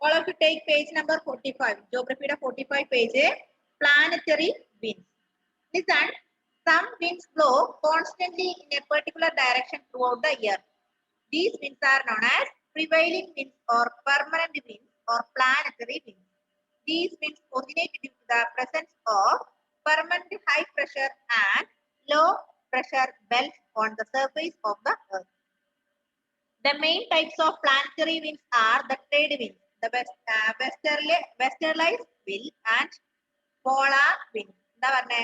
All of you take page number 45. Geography 45 page. Planetary winds. Listen. Some winds blow constantly in a particular direction throughout the year. These winds are known as prevailing winds or permanent winds or planetary winds. These winds originate due to the presence of permanent high pressure and low pressure belts on the surface of the earth. The main types of planetary winds are the trade winds, the westerlies wind and polar wind. എന്താ പറഞ്ഞേ?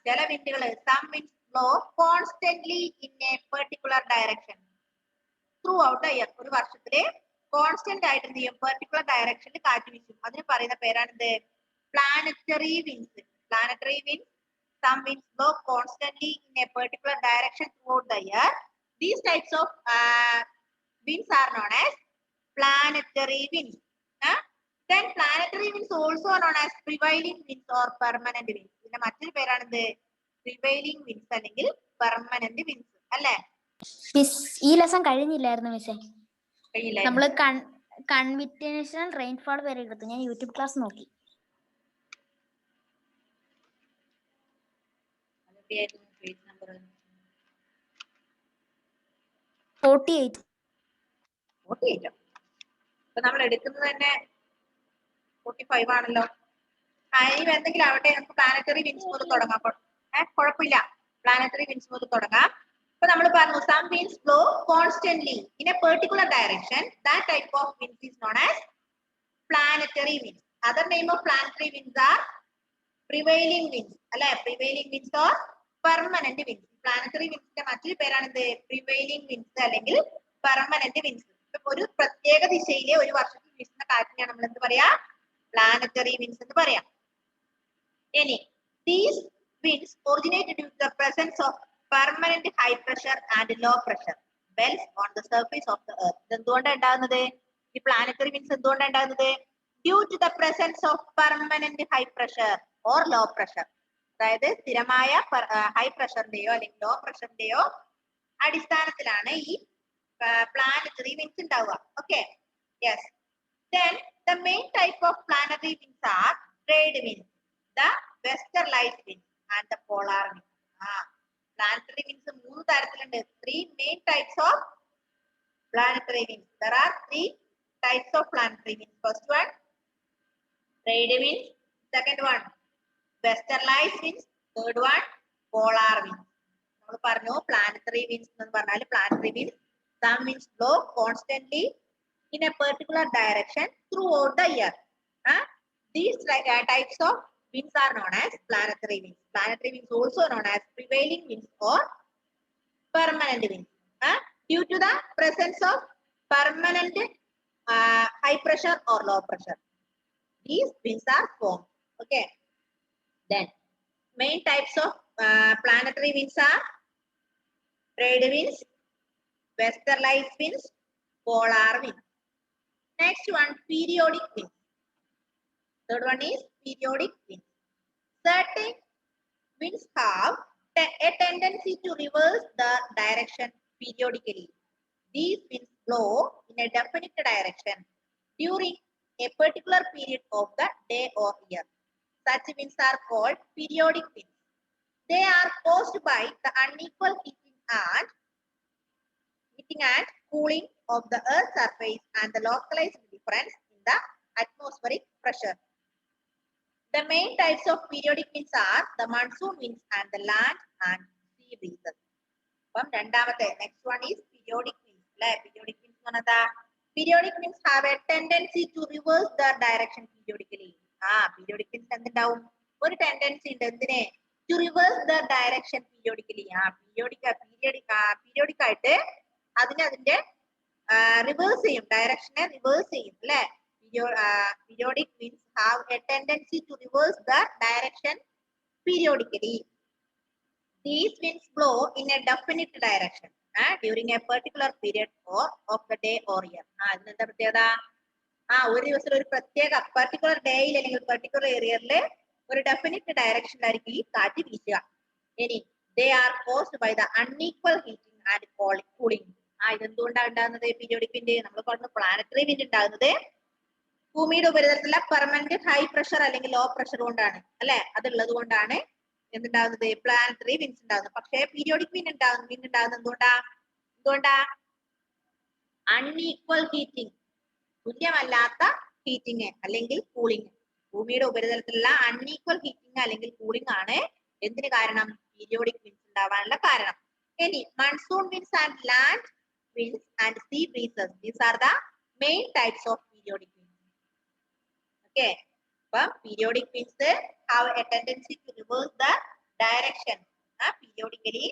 ചില വിൻഡുകൾ some winds blow constantly in a particular direction throughout the year. ഒരു വർഷത്തില് constant ആയിട്ട് എന്ത് ചെയ്യും? Particular ഡയറക്ഷനിൽ കാറ്റ് വീശും. അതിന് പറയുന്ന പേരാണ് planetary winds. Planetary winds, some winds blow constantly in a particular direction throughout the year. These types of winds are known as planetary winds. Then planetary winds also known as prevailing winds or permanent winds. ഇതിന്റെ മറ്റൊരു പേരാണ് prevailing winds അല്ലെങ്കിൽ permanent winds അല്ലേ? ഈ lesson കഴിഞ്ഞില്ലായിരുന്നു മിസ്സേ. നമ്മള് കൺവിറ്റേഷണൽ rainfall വരെ എടുത്തു. ഞാൻ യൂട്യൂബ് ക്ലാസ് നോക്കി. 48. ഇപ്പൊ നമ്മൾ എടുക്കുന്നത് തന്നെ 45 ആണല്ലോ. ഇനി എന്തെങ്കിലും ആവട്ടെ, നമുക്ക് പ്ലാനറ്ററി വിൻഡ്സ് മുതൽ തുടങ്ങാം. കുഴപ്പമില്ല, പ്ലാനറ്ററി വിൻഡ്സ് മുതൽ തുടങ്ങാം. ഇപ്പൊ നമ്മൾ പറഞ്ഞു some winds blow constantly in a particular direction. That type of winds is known as planetary winds. Other name of planetary winds are prevailing winds. അല്ലെ? prevailing winds or permanent winds. Planetary വിൻഡ്സിന്റെ മറ്റൊരു പേരാണ് prevailing winds അല്ലെങ്കിൽ permanent winds. ഒരു പ്രത്യേക ദിശയിലെ ഒരു വർഷത്തിൽ വീശുന്ന കാറ്റിനെയാണ് നമ്മൾ എന്ത് പറയാ? പ്ലാനറ്ററി വിൻഡ്സ് എന്ന് പറയാം. ഇനി these winds originate due to the presence of permanent high pressure and low pressure belts on the surface of the earth. എന്തുകൊണ്ടാണ് ഉണ്ടാകുന്നത്? ഈ പ്ലാനറ്ററി വിൻഡ്സ് എന്തുകൊണ്ടാണ് ഉണ്ടാകുന്നത്? Due to the presence of permanent high pressure or low pressure. അതായത് സ്ഥിരമായ high പ്രഷറിന്റെയോ അല്ലെങ്കിൽ law പ്രഷറിന്റെയോ അടിസ്ഥാനത്തിലാണ് ഈ planetary winds ഉണ്ടാവുക. Okay, yes. Then the main type of planetary winds are trade winds, the westerlies winds and the polar winds. Planetary winds മൂന്ന് തരത്തിലുണ്ട്. 3 main types of planetary winds. There are 3 types of planetary winds. First one, trade winds. Second one, westerlies winds. Third one, polar winds. നമ്മൾ പറഞ്ഞു planetary winds എന്ന് പറഞ്ഞാൽ planetary winds, some winds blow constantly in a particular direction throughout the year. These types of winds are known as planetary winds. Planetary winds also known as prevailing winds or permanent winds. Due to the presence of permanent high pressure or low pressure, these winds are formed. Okay. Then main types of planetary winds are trade winds, westerlies winds, polar winds. Next one, periodic winds. Third one is periodic winds. Certain winds have a tendency to reverse the direction periodically. These winds blow in a definite direction during a particular period of the day or year. Such winds are called periodic winds. They are caused by the unequal heating and cooling of the earth's surface and the localized difference in the atmospheric pressure. The main types of periodic winds are the monsoon winds and the land and sea breezes. Next one is periodic winds. Periodic winds periodic winds have a tendency to reverse the direction periodically. Periodic winds എന്തുണ്ടാവും? ഒരു tendency ഉണ്ട് എന്തിനെ? To reverse the direction periodically. Periodic ആയിട്ട് അതിന്റെ reverse ചെയ്യും, ഡയറക്ഷനെ reverse ചെയ്യും അല്ലെ? Periodic winds have a tendency to reverse the direction periodically. These winds blow in a definite direction during a particular period of the day or year. അതിനെന്താ പ്രത്യേകത? ഒരു ദിവസം ഒരു പ്രത്യേക പെർട്ടിക്കുലർ ഡേയിൽ അല്ലെങ്കിൽ പെർട്ടിക്കുലർ ഏരിയയിലെ ഒരു ഡെഫിനിറ്റ് ഡയറക്ഷനിലായിരിക്കും ഈ കാറ്റ് വീശുക. ഇനി they are caused by the unequal heating and cooling. ഇതെന്തുകൊണ്ടാണ് ഉണ്ടാകുന്നത്? പീരിയോഡിക് വിൻഡ് നമ്മൾ പറഞ്ഞു പ്ലാനറ്ററി വിൻഡ് ഉണ്ടാകുന്നത് ഭൂമിയുടെ ഉപരിതലത്തിലുള്ള പെർമനന്റ് ഹൈ പ്രഷർ അല്ലെങ്കിൽ ലോ പ്രഷർ കൊണ്ടാണ് അല്ലെ, അതുള്ളത് കൊണ്ടാണ് എന്തുണ്ടാകുന്നത്, പ്ലാനറ്ററി വിൻസ് ഉണ്ടാകുന്നത്. പക്ഷേ പീരിയോഡിക് വിൻഡ് ഉണ്ടാകുന്നത് എന്തുകൊണ്ടാ അൺഈക്വൽ ഹീറ്റിംഗ്, തുല്യമല്ലാത്ത ഹീറ്റിംഗ് അല്ലെങ്കിൽ കൂളിംഗ്. ഭൂമിയുടെ ഉപരിതലത്തിലുള്ള അൺഈക്വൽ ഹീറ്റിംഗ് അല്ലെങ്കിൽ കൂളിംഗ് ആണ് എന്തിന് കാരണം, പീരിയോഡിക് വിൻസ് ഉണ്ടാവാനുള്ള കാരണം. ഇനി monsoon wins and land winds and sea breezes, these are the main types of periodic winds. Okay, but periodic winds have a tendency to reverse the direction. Periodically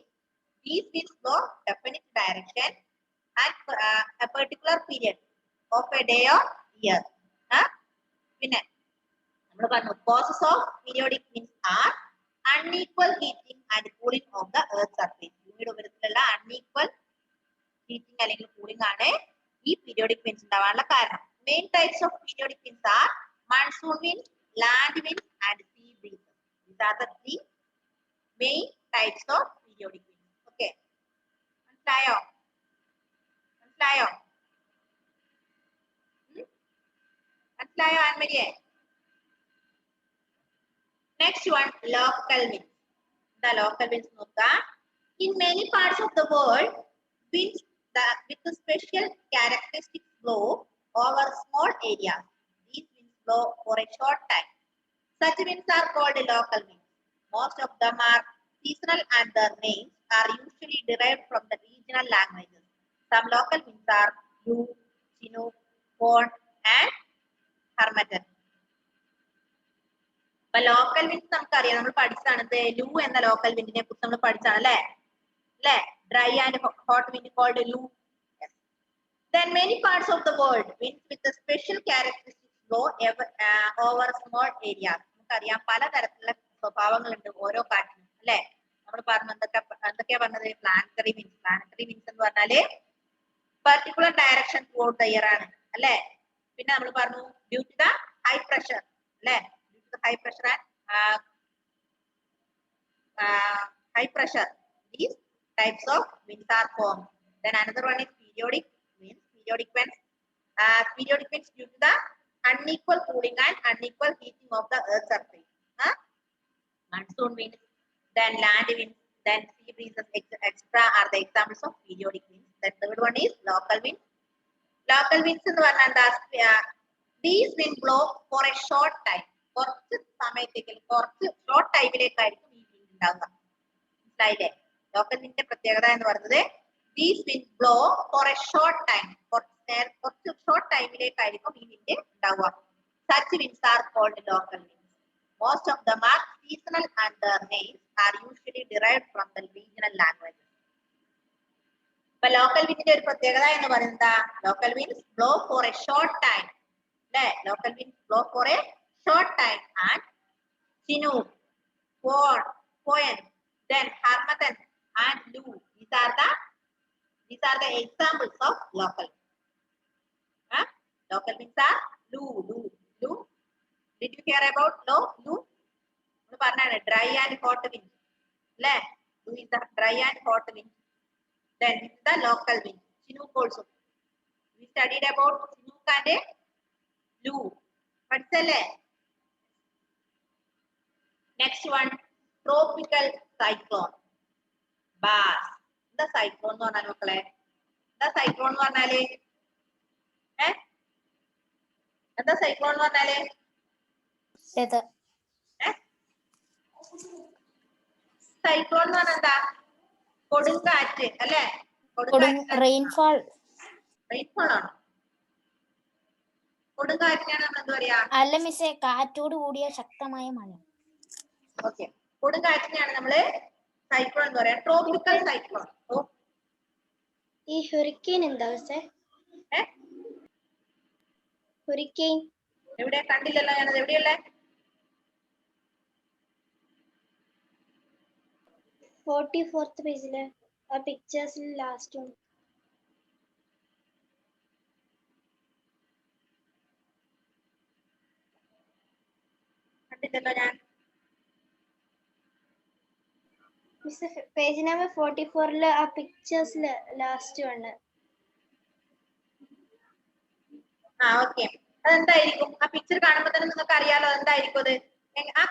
these winds blow definite direction at a particular period of a day or year. പിന്നെ നമ്മൾ പറഞ്ഞു causes of periodic winds are unequal heating and cooling of the earth surface. ഭൂമിയുടെ ഉപരിതലത്തിലുള്ള unequal heating അല്ലെങ്കിൽ cooling ആണ് ഈ periodic winds ഉണ്ടാവാനുള്ള കാരണം. Main types of periodic winds are monsoon wind, land wind and sea breezes. These are the three main types of periodic winds. Okay, മനസ്സിലായോ? ആൻമരിയെ? Next one local winds. എന്താ local winds നോക്കുക. In many parts of the world winds with the special characteristics blow over small areas. These winds blow for a short time. Such winds are called local winds. Most of them are seasonal and their names are usually derived from the regional languages. Some local winds are Lu, Chinook, Fohn and Harmattan. But local winds നമുക്കറിയാം, നമ്മൾ പഠിച്ചതാണ്. ലൂ എന്ന local വിൻഡിനെ കുറിച്ച് നമ്മൾ പഠിച്ചാണ് അല്ലേ? Dry and hot wind called Lu. Yes. Then many parts of the world winds with the special characteristics blow over small areas. നമുക്കറിയാം പല തരത്തിലുള്ള സ്വഭാവങ്ങളുണ്ട് ഓരോ കാറ്റിനും അല്ലെ. നമ്മൾ പറഞ്ഞു എന്തൊക്കെയാ പറഞ്ഞത്, പ്ലാനറ്ററി വിൻസ്. പ്ലാനറ്ററി വിൻസ് എന്ന് പറഞ്ഞാല് particular direction toward the ear ആണ് അല്ലെ. പിന്നെ നമ്മൾ പറഞ്ഞു due to the high pressure അല്ലെ, due to the high pressure and high pressure, these types of winds are formed. Then another one is periodic winds. Periodic winds due to the unequal cooling and unequal heating of the earth's surface. Monsoon winds, then land winds, then sea breezes, etc. are the examples of periodic winds. The third one is local winds. Local winds എന്ന് പറഞ്ഞാൽ എന്താ, these wind blow for a short time. കുറച്ച് സമയത്തേക്ക്, കുറച്ച് short ടൈമിലേക്കായിരിക്കും ഈ wind ഉണ്ടാവുക. മനസ്സിലായില്ലേ? ലോക്കൽ വിൻഡിന്റെ പ്രത്യേകത എന്ന് പറയുന്നത് these wind blow for a short time, കുറച്ച് ഷോർട്ട് ടൈമിലേക്കായിരിക്കും ഈ വിൻഡ് ഉണ്ടാവുക. Such winds are called local winds. Most of them are seasonal and their names are usually derived from the regional languages. ഇപ്പൊ local വിൻഡിന്റെ ഒരു പ്രത്യേകത എന്ന് പറയുന്നത് local winds blow for a short time അല്ലെ. Local winds blow for a short time and Chinook, Fohn, then Harmattan and Lu. These are the examples of local. Local winds are Lu. Did you hear about Lu? We പറഞ്ഞാണ് dry and hot wind. അല്ലേ? Lu is the dry and hot wind. Then this is the local wind. Chinook also. We studied about Chinook and Lu. പഠിച്ചല്ലേ? Next one, tropical cyclone. Bass. The cyclone എന്ന് പറഞ്ഞാൽ മക്കളെ, എന്താ cyclone എന്ന് പറഞ്ഞാല്? എന്താ cyclone എന്ന് പറഞ്ഞാല്? സൈക്ലോൺ എന്ന് പറഞ്ഞാൽ എന്താ? കൊടുങ്കാറ്റ് അല്ലെ? റെയിൻഫോൾ ആണോ? കൊടുങ്കാറ്റിനാണ് നമ്മൾ എന്താ പറയാ? അല്ല മിസ്സേ, കാറ്റോട് കൂടിയ ശക്തമായ മഴ. ഓക്കെ, കൊടുങ്കാറ്റിനാണ് നമ്മള് സൈക്ലോൺ എന്ന് പറയാ. Tropical cyclone. ഈ ഹുറിക്കെയിൻ എന്താ മിസ്സേ? ഹുറിക്കെയിൻ എവിടെ? കണ്ടില്ലല്ലോ ഞാനത്. എവിടെയല്ലേ? 44th പേജില് ആ പിക്ചേഴ്സിൽ ലാസ്റ്റ് ഉണ്ട്. കണ്ടില്ലല്ലോ ഞാൻ. മിസ് പേജ് നമ്പർ 44 ആ പിക്ചേഴ്സിൽ ലാസ്റ്റ് ഉണ്ട്. ഓക്കെ, അതെന്തായിരിക്കും? ആ പിക്ചർ കാണുമ്പോൾ തന്നെ നിങ്ങൾക്ക് അറിയാലോ എന്തായിരിക്കും അത്. ആ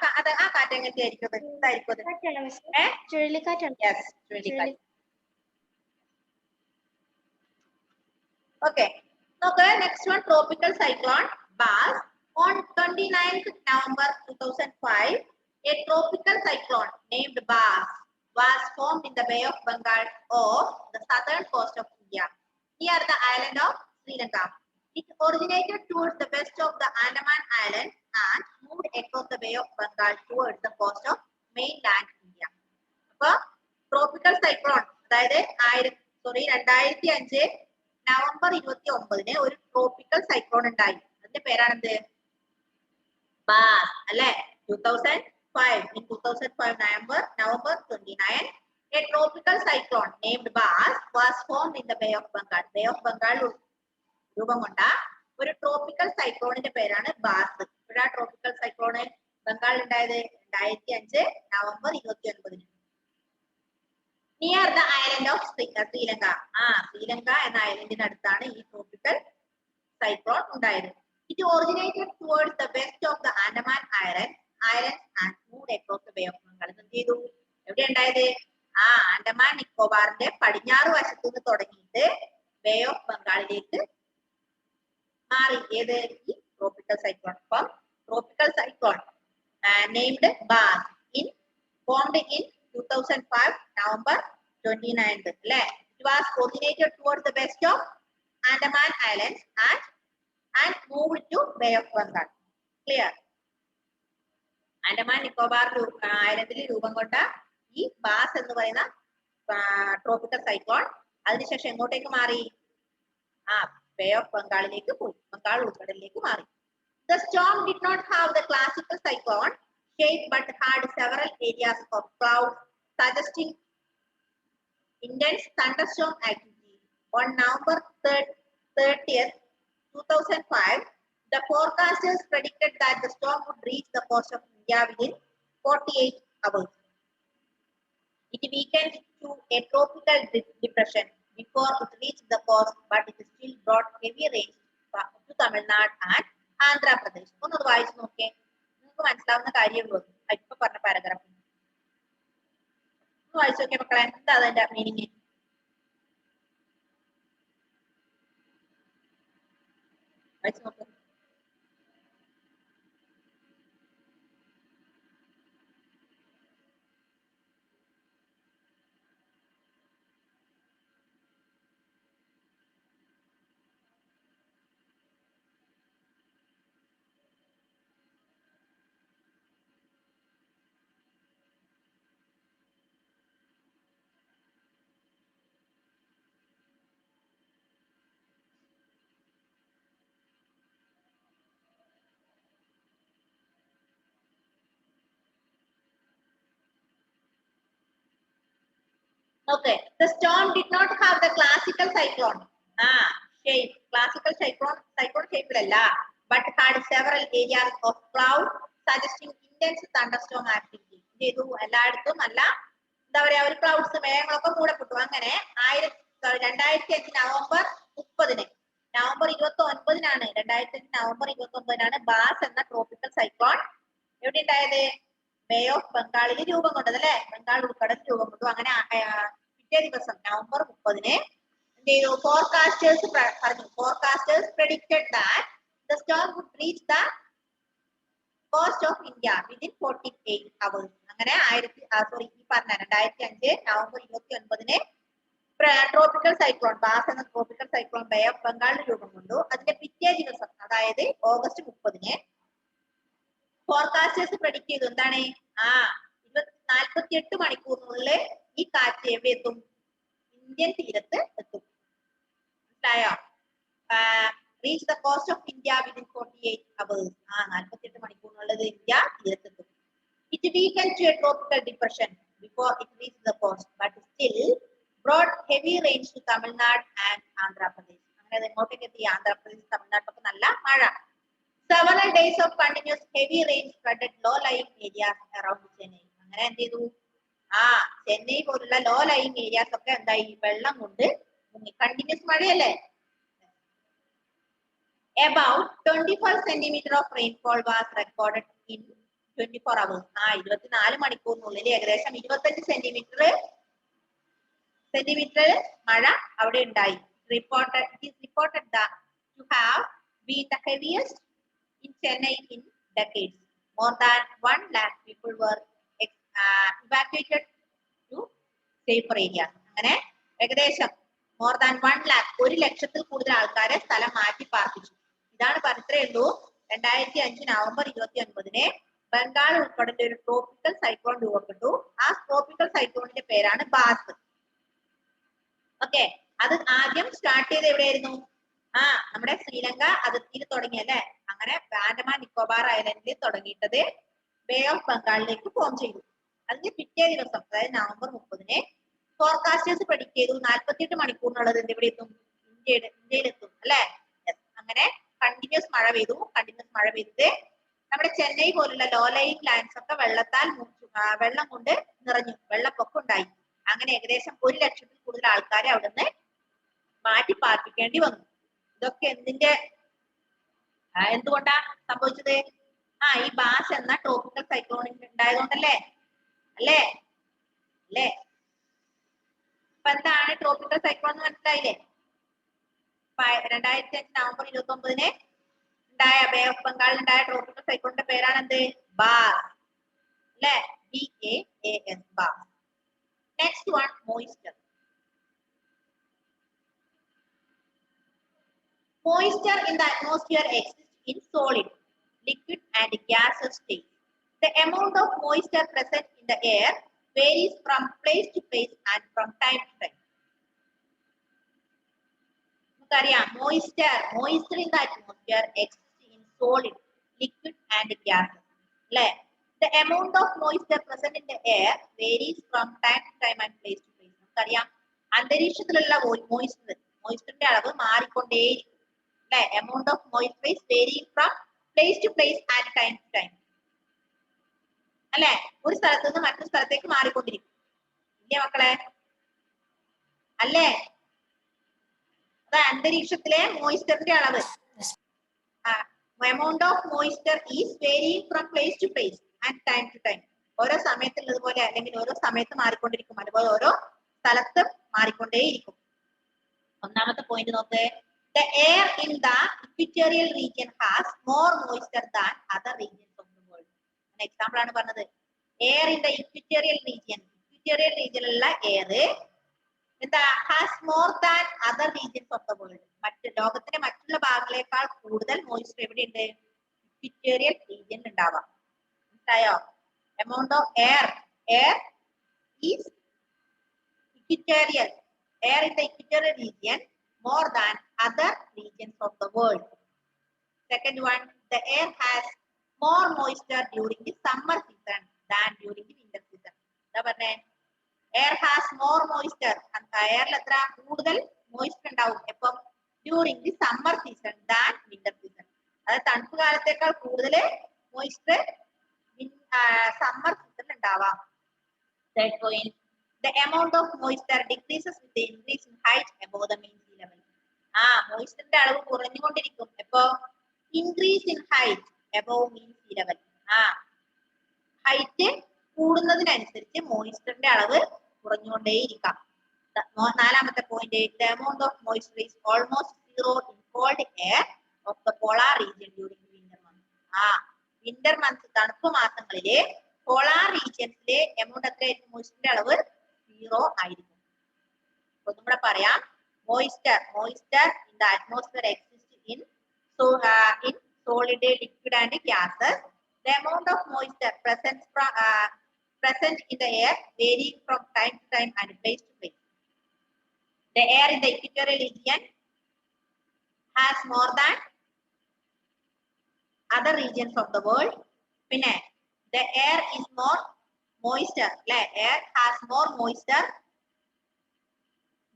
കാറ്റ് എങ്ങനത്തെ ആയിരിക്കും? എന്തായിരിക്കും അത്? ചുഴലിക്കാറ്റാണ്. യെസ്, ചുഴലിക്കാറ്റ്. ഓക്കെ, നോക്ക് next one, tropical cyclone Baaz. On 29th November 2005, a tropical cyclone named Bas was formed in the Bay of Bengal off the southern coast of India, near the island of Sri Lanka. It originated towards the west of the Andaman Islands and moved across the Bay of Bengal towards the coast of mainland India. അപ്പോൾ tropical cyclone, അതായത് 2005 November 29 ഒരു tropical cyclone ഉണ്ടായി. അതിന്റെ പേരാണെന്ത്? Bass അല്ലെ. 2005 in 2005 November 29, a tropical cyclone named Bas was formed in the Bay of Bengal. Bay of Bengal രൂപം കൊണ്ട ഒരു tropical സൈക്ലോണിന്റെ പേരാണ് ബാസ്. ഇവിടെ ട്രോപ്പിക്കൽ സൈക്ലോണ് ബംഗാളിൽ ഉണ്ടായത് 2005 November 29. Near the island of Sri Lanka. Sri Lanka എന്ന ഐലൻഡിന് അടുത്താണ് ഈ ട്രോപ്പിക്കൽ സൈക്ലോൺ ഉണ്ടായത്. It originated towards the west of the Andaman Islands and moved across the Bay of Bengal. എന്ത് ചെയ്തു? എവിടെ ഉണ്ടായത്? ആൻഡമാൻ നിക്കോബാറിന്റെ പടിഞ്ഞാറ് വശത്തു നിന്ന് തുടങ്ങിയിട്ട് ബേ ഓഫ് ബംഗാളിലേക്ക് മാറി. ഏത്? ഈ ട്രോപ്പിക്കൽ സൈക്ലോൺ. അപ്പം tropical cyclone named Baaz formed in 2005 November 29 അല്ലെ. It was originated towards the west of Andaman Islands and moved to Bay of Bengal. Clear? Andaman Nicobar ഐലൻഡിൽ രൂപം കൊണ്ട ഈ ബാസ് എന്ന് പറയുന്ന ട്രോപ്പിക്കൽ സൈക്ലോൺ അതിനുശേഷം എങ്ങോട്ടേക്ക് മാറി? ബേ ഓഫ് ബംഗാളിലേക്ക് പോയി, ബംഗാൾ ഉൾക്കടലിലേക്ക് മാറി. The storm did not have the classical cyclone shape but had several areas of clouds suggesting intense thunderstorm activity. On November 30th, 2005, the forecasters predicted that the storm would reach the coast of India within 48 hours. It weakened to a tropical depression before it reached the coast, but it still brought heavy rains to Tamil Nadu and Andhra Pradesh. ഒന്ന് വായിച്ചു നോക്കേ, നിങ്ങൾക്ക് മനസ്സിലാവുന്ന കാര്യമുള്ളൂ. ഇപ്പൊ പറഞ്ഞ paragraph ഒന്ന് വായിച്ചു നോക്കിയ മക്കളെ, എന്താ അതിന്റെ മീനിങ്? വായിച്ചു നോക്കൂ. Okay, the storm did not have the classical cyclone shape. Classical cyclone shape alla, but had several areas of cloud suggesting intense thunderstorm activity. ഇതു എല്ലായിടത്തും അല്ല, എന്താ പറയാ, ഒരു ക്ലൗഡ്സ് മേഘങ്ങളൊക്കെ മൂടപ്പെട്ടു. അങ്ങനെ 2005 നവംബർ 30 നവംബർ 29 2005 നവംബർ 29 ബാസ് എന്ന ട്രോപ്പിക്കൽ സൈക്ലോൺ എവിടെ ഉണ്ടായത്? ബേ ഓഫ് ബംഗാളിൽ രൂപം കൊണ്ടത് അല്ലെ. ബംഗാൾ ഉൾക്കടലിൽ രൂപം കൊണ്ടു. അങ്ങനെ പിറ്റേ ദിവസം നവംബർ 30 എന്ത് ചെയ്തു? ഫോർകാസ്റ്റേഴ്സ് പറഞ്ഞു. ഫോർകാസ്റ്റേഴ്സ് predicted that the storm would reach the coast of India within 48 hours. അങ്ങനെ ഈ പറഞ്ഞ 2005 നവംബർ 29 ട്രോപ്പിക്കൽ സൈക്ലോൺ ബാസ് എന്ന ട്രോപ്പിക്കൽ സൈക്ലോൺ ബേ ഓഫ് ബംഗാളിൽ രൂപം കൊണ്ടു. അതിന്റെ പിറ്റേ ദിവസം, അതായത് ഓഗസ്റ്റ് 30 ഫോർകാസ്റ്റേഴ്സ് പ്രഡിക്ട് ചെയ്തു. എന്താണ്? 48 മണിക്കൂറിനുള്ളിൽ ഈ കാറ്റ് എവിടെ എത്തും? ഇന്ത്യൻ തീരത്ത് എത്തും. മനസ്സിലായോ? Reach the cost of India within 48 hours. 48 മണിക്കൂറിനുള്ളിൽ India തീരത്തെത്തും. It weakened to a tropical depression before it reached the coast, but still brought heavy rains to Tamil Nadu and Andhra Pradesh. അങ്ങനെ അത് എങ്ങോട്ടേക്ക് എത്തി? ആന്ധ്രാപ്രദേശ്, തമിഴ്നാട്ടിലൊക്കെ നല്ല മഴ. Several days of continuous heavy rain flooded low-lying areas around Chennai. അങ്ങനെ എന്ത് ചെയ്തു? ചെന്നൈ പോലുള്ള law lying areas ഒക്കെ എന്തായി? വെള്ളം കൊണ്ട് മുങ്ങി. കണ്ടിന്യൂസ് മഴയല്ലേ. About 24 centimeter of rainfall was recorded in 24 hours. 24 മണിക്കൂറിനുള്ളിൽ ഏകദേശം 25 സെന്റിമീറ്റർ മഴ അവിടെ ഉണ്ടായി. It is reported that to have been the heaviest in Chennai in decades. More than 1 lakh people were evacuated to safer areas. അങ്ങനെ ഏകദേശം more than 1 lakh 1,00,000 കൂടുതൽ ആൾക്കാരെ സ്ഥലം മാറ്റി പാർപ്പിച്ചു. ഇതാണ് പറഞ്ഞത്രേ ഉള്ളൂ. 2005 നവംബർ 29 ബംഗാൾ ഉൾപ്പെടെ ഒരു ട്രോപ്പിക്കൽ സൈക്ലോൺ രൂപപ്പെട്ടു. ആ ട്രോപ്പിക്കൽ സൈക്ലോണിന്റെ പേരാണ് ബാസ്. ഓക്കെ, അത് ആദ്യം സ്റ്റാർട്ട് ചെയ്ത് എവിടെയായിരുന്നു? നമ്മുടെ ശ്രീലങ്ക അതിർത്തിയിൽ തുടങ്ങിയല്ലേ. അങ്ങനെ ആൻഡമാൻ നിക്കോബാർ ഐലൻഡിൽ തുടങ്ങിയിട്ടത് ബേ ഓഫ് ബംഗാളിലേക്ക് ഫോം ചെയ്തു. അതിന് പിറ്റേ ദിവസം അതായത് നവംബർ 30 ഫോർകാസ്റ്റേഴ്സ് പ്രഡിക്ട് ചെയ്തു 48 മണിക്കൂറിനുള്ളത് എവിടെ എത്തും? ഇന്ത്യയിലെത്തും അല്ലെ. അങ്ങനെ കണ്ടിന്യൂസ് മഴ പെയ്തു. കണ്ടിന്യൂസ് മഴ പെയ്തത് നമ്മുടെ ചെന്നൈ പോലുള്ള ലോ ലൈങ് ലാൻഡ്സ് ഒക്കെ വെള്ളം കൊണ്ട് നിറഞ്ഞു. വെള്ളപ്പൊക്കം ഉണ്ടായി. അങ്ങനെ ഏകദേശം 1,00,000 കൂടുതൽ ആൾക്കാരെ അവിടുന്ന് മാറ്റി പാർപ്പിക്കേണ്ടി വന്നു. ഇതൊക്കെ എന്തുകൊണ്ടാ സംഭവിച്ചത്? ഈ ബാസ് എന്ന ട്രോപ്പിക്കൽ സൈക്ലോൺ ഉണ്ടായതുകൊണ്ടല്ലേ അല്ലേ? അപ്പൊ എന്താണ് ട്രോപ്പിക്കൽ സൈക്ലോൺ എന്ന് മനസ്സിലായില്ലേ? 2005 നവംബർ 29 ഉണ്ടായ ബേ ഓഫ് ബംഗാളിൽ ഉണ്ടായ ട്രോപ്പിക്കൽ സൈക്ലോണിന്റെ പേരാണ് എന്ത്? ബാസ് അല്ലെ. BAAS Baaz. Next one, moisture. Moisture in the atmosphere exists in solid, liquid and gaseous state. The amount of moisture present in the air varies from place to place and from time to time. നമുക്കറിയാം moisture in the atmosphere exists in solid, liquid and gaseous. അല്ലേ? The amount of moisture present in the air varies from time to time and place to place. നമുക്കറിയാം അന്തരീക്ഷത്തിലുള്ള മോയിസ്ചറിന്റെ അളവ് മാറിക്കൊണ്ടേയിരിക്കും അല്ലെ. amount of moisture is varying from place to place and time to time. അല്ലെ, ഒരു സ്ഥലത്ത് നിന്ന് മറ്റൊരു സ്ഥലത്തേക്ക് മാറിക്കൊണ്ടിരിക്കും. ഇല്ലേ മക്കളെ? അല്ലേ? അത് അന്തരീക്ഷത്തിലെ മോയിസ്ചറിന്റെ അളവ്. amount of moisture is varying from place to place and time to time. ഓരോ സമയത്തുള്ളതുപോലെ അല്ലെങ്കിൽ ഓരോ സമയത്ത് മാറിക്കൊണ്ടിരിക്കും. അതുപോലെ ഓരോ സ്ഥലത്ത് മാറിക്കൊണ്ടേയിരിക്കും. ഒന്നാമത്തെ പോയിന്റ് നോക്ക്. The air in the equatorial region has more moisture than other regions of the world. An example ആണ് പറഞ്ഞത്. Air in the equatorial region ഉള്ള air എന്താ? has more than other regions of the world. ലോകത്തിന്റെ മറ്റുള്ള ഭാഗങ്ങളെക്കാൾ കൂടുതൽ moisture എവിടെയുണ്ട്? Equatorial റീജിയനിൽ ഉണ്ടാവാം. മനസ്സിലായോ? amount of air is equatorial. Air in the equatorial region more than other regions of the world. Second one, the air has more moisture during the summer season than during the winter season. എന്താ പറഞ്ഞേ? air has more moisture. എയറിൽ എത്ര കൂടുതൽ moisture ഉണ്ടാവും എപ്പം? during the summer season than winter season. അതായത് തണുപ്പ് കാലത്തേക്കാൾ കൂടുതൽ മോയിസ്ചർ സമ്മർ സീസണിൽ ഉണ്ടാവാം. Third point, the amount of moisture decreases with the increase in height above the mean sea level. മോയിസ്ചറിന്റെ അളവ് കുറഞ്ഞുകൊണ്ടിരിക്കും എപ്പോ? increase in height above mean sea level. Height കൂടുന്നതിനനുസരിച്ച് മോയിസ്ചറിന്റെ അളവ് കുറഞ്ഞുകൊണ്ടേയിരിക്കാം. നാലാമത്തെ point, the amount of moisture is almost zero in cold air of the polar region during the winter months. Winter months തണുപ്പ് മാസങ്ങളിലെ polar റീജിയൻസിലെ amount എത്രയായിരിക്കും? മോയിസ്ചറിന്റെ അളവ് 0 ആയിരിക്കും. അപ്പൊ നമ്മുടെ പറയാം, moisture in the atmosphere exists in solid, liquid and gases. The amount of moisture present in the air varies from time to time and place to place. The air in the equatorial region has more than other regions of the world. പിന്നെ the air is more moisture. Air has more moisture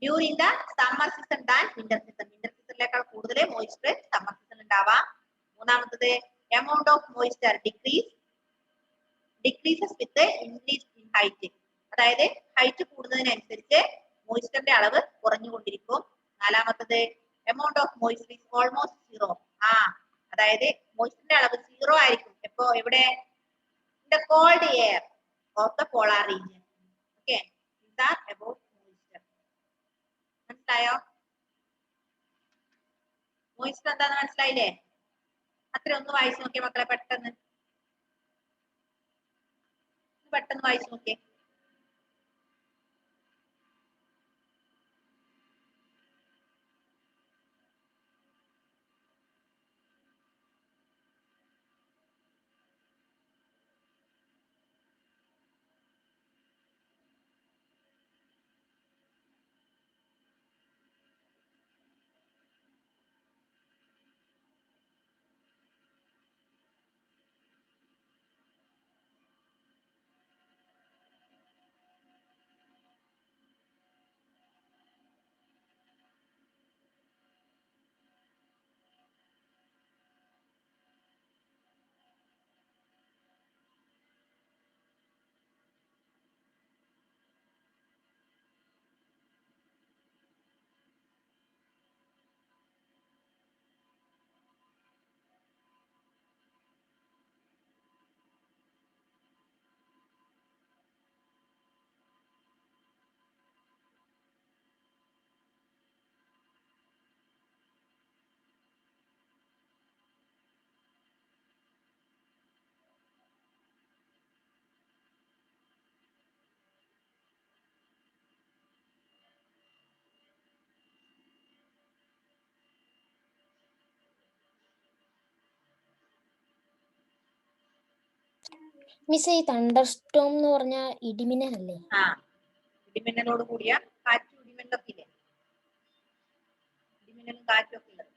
during the summer season than winter season. Winter seasonലേക്കാൾ കൂടുതൽ moisture summer season ഉണ്ടാവാം. മൂന്നാമത്തത്, amount of moisture decreases with the increase in height. അതായത് height കൂടുന്നതിനനുസരിച്ച് മോയിസ്ചറിന്റെ അളവ് കുറഞ്ഞുകൊണ്ടിരിക്കും. നാലാമത്തത്, amount of moisture is almost zero. ആ അതായത് മോയ്സ്ചറിന്റെ അളവ് 0 ആയിരിക്കും. എപ്പോ എവിടെ? the cold air of the polar region. Okay, these are about moisture. മനസ്സിലായോ? മോയ്സ്ചർ എന്താന്ന് മനസ്സിലായില്ലേ? അത്ര ഒന്ന് വായിച്ചു നോക്കിയേ മക്കളെ, പെട്ടെന്ന് വായിച്ചു നോക്കിയേ. മിസ്, ഈ തണ്ടർ സ്റ്റോം എന്ന് പറഞ്ഞ ഇടിമിന്നലല്ലേ? ആ ഇടിമിന്നലോട് കൂടിയ കാറ്റും ഇടിമിന്നലൊക്കെ ഇല്ലേ? ഇടിമിന്നലും കാറ്റും ഒക്കെ ഉള്ളത്.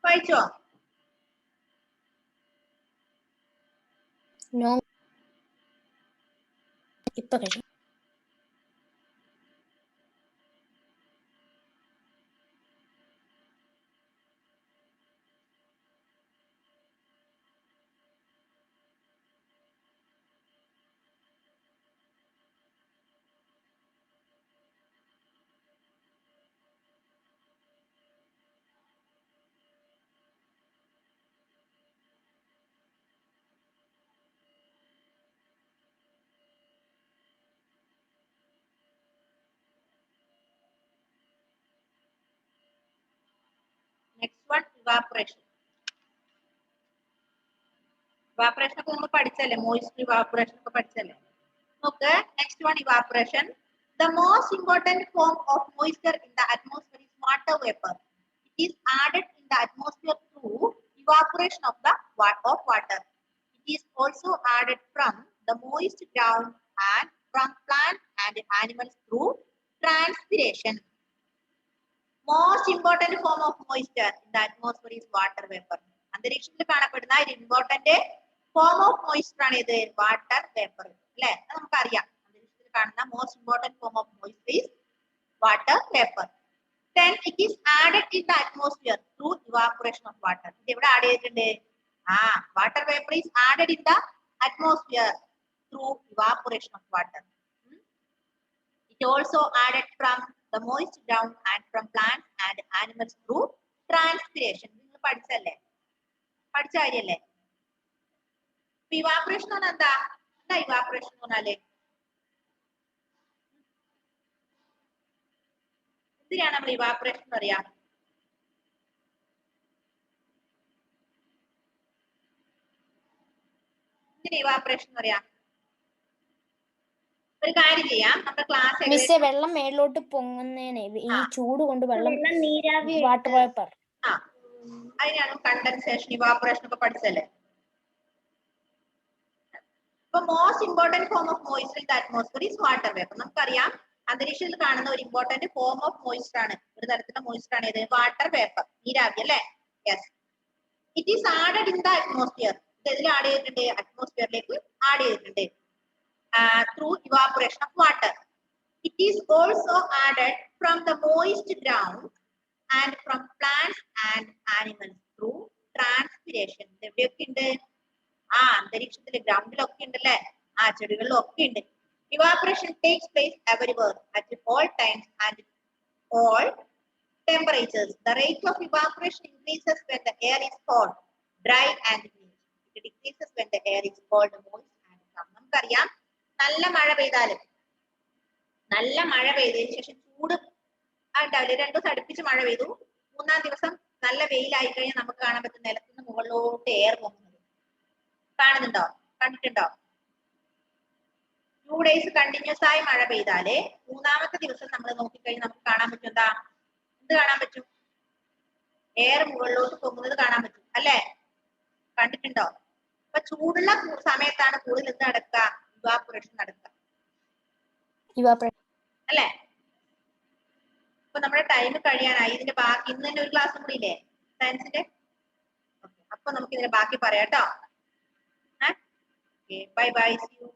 വായിച്ചോ? നോ, ഇപ്പൊ കഴിയും. Next one evaporation. ഇവാപറേഷൻ ഒക്കെ നമ്മൾ പഠിച്ചല്ലേ, മോയ്സ്ചർ ഇവാപറേഷൻ ഒക്കെ പഠിച്ചല്ലേ. നോക്ക്, next one evaporation. The most important form of moisture in the atmosphere is water vapor. It is added in the atmosphere through evaporation of water. It is also added from the moist ground and from plants and animals through transpiration. Most important form of moisture in the atmosphere is water vapor. അന്തരീക്ഷത്തിൽ കാണപ്പെടുന്ന ഒരു important form of moisture ആണ് ഇത്, water vapour അല്ലെ? അത് നമുക്കറിയാം. അന്തരീക്ഷത്തിൽ കാണുന്ന most important form of moisture is water vapour. Then it is added in the atmosphere through evaporation of water. ഇത് എവിടെ ആഡ് ചെയ്തിട്ടുണ്ട്? Water vapor is added in the atmosphere through evaporation of water. It also added from the moist ground and from plants and animals through transpiration. നിങ്ങൾ പഠിച്ചല്ലേ? പഠിച്ച കാര്യല്ലേ? Evaporation എന്ന് പറഞ്ഞാൽ എന്താ evaporation എന്ന് പറഞ്ഞാല്? എന്തിനാണ് നമ്മൾ ഇവാപറേഷൻ എന്ന് പറയാ? എന്തിനാ ഇവാപറേഷൻ എന്ന് പറയാ? ഒരു കാര്യം ചെയ്യാം, നമ്മുടെ ക്ലാസ് വെള്ളം മേളിലോട്ട് പൊങ്ങുന്നതിനെ ഈ ചൂട് കൊണ്ട് വെള്ളം വാട്ടർ വേപ്പർ അതിനാണ് കണ്ടൻസേഷൻ ഇവാപറേഷൻ ഒക്കെ പഠിച്ചല്ലേ. ഇപ്പൊ most important form of moisture in the atmosphere is water vapour. നമുക്കറിയാം അന്തരീക്ഷത്തിൽ കാണുന്ന ഒരു ഇമ്പോർട്ടന്റ് ഫോം ഓഫ് മോയ്സ്ചർ ആണ്, ഒരു തരത്തിലുള്ള മോയ്സ്ചർ ആണ് ഇത് വാട്ടർ വേപ്പർ, നീരാവി അല്ലേ. Yes, it is added in the atmosphere. ഇത് ഇതിൽ ആഡ് ചെയ്തിട്ടുണ്ട്, അറ്റ്മോസ്ഫിയറിലേക്ക് ആഡ് ചെയ്തിട്ടുണ്ട് through evaporation of water. It is also added from the moist ground and from plants and animals through transpiration. എവിടെയൊക്കെ ഉണ്ട്? അന്തരീക്ഷത്തിലെ ഗ്രൗണ്ടിലൊക്കെ ഉണ്ടല്ലേ, ചെടികളിലൊക്കെ ഉണ്ട്. Evaporation takes place everywhere at all times and all temperatures. The rate of evaporation increases when the air is hot, dry and humid. It decreases when the air is cold, moist and calm. നമുക്കറിയാം നല്ല മഴ പെയ്താലും, നല്ല മഴ പെയ്തതിനു ശേഷം ചൂട് ഉണ്ടാവില്ല, 2 ദിവസം അടുപ്പിച്ച് മഴ പെയ്തു, 3-ാം ദിവസം നല്ല വെയിലായി കഴിഞ്ഞാൽ നമുക്ക് കാണാൻ പറ്റും നിലത്തുനിന്ന് മുകളിലോട്ട് എയർ പോകുന്നത്. കാണുന്നുണ്ടോ? കണ്ടിട്ടുണ്ടോ? 2 days കണ്ടിന്യൂസ് ആയി മഴ പെയ്താല് 3-ാമത്തെ ദിവസം നമ്മൾ നോക്കിക്കഴിഞ്ഞാൽ നമുക്ക് കാണാൻ പറ്റും എന്താ? എന്ത് കാണാൻ പറ്റും? എയർ മുകളിലോട്ട് പോകുന്നത് കാണാൻ പറ്റും അല്ലേ? കണ്ടിട്ടുണ്ടോ? അപ്പൊ ചൂടുള്ള സമയത്താണ് കൂടുതൽ എന്ത് നടക്കുക? ഇവാപറേഷൻ നടക്കുക അല്ലേ? അപ്പൊ നമ്മുടെ ടൈം കഴിയാനായി. ഇതിന്റെ ബാക്കി ഇന്ന് തന്നെ ഒരു ക്ലാസ്സും കൂടി ഇല്ലേ സയൻസിന്റെ? അപ്പൊ നമുക്ക് ഇതിന്റെ ബാക്കി പറയാം കേട്ടോ. Bye bye, see U.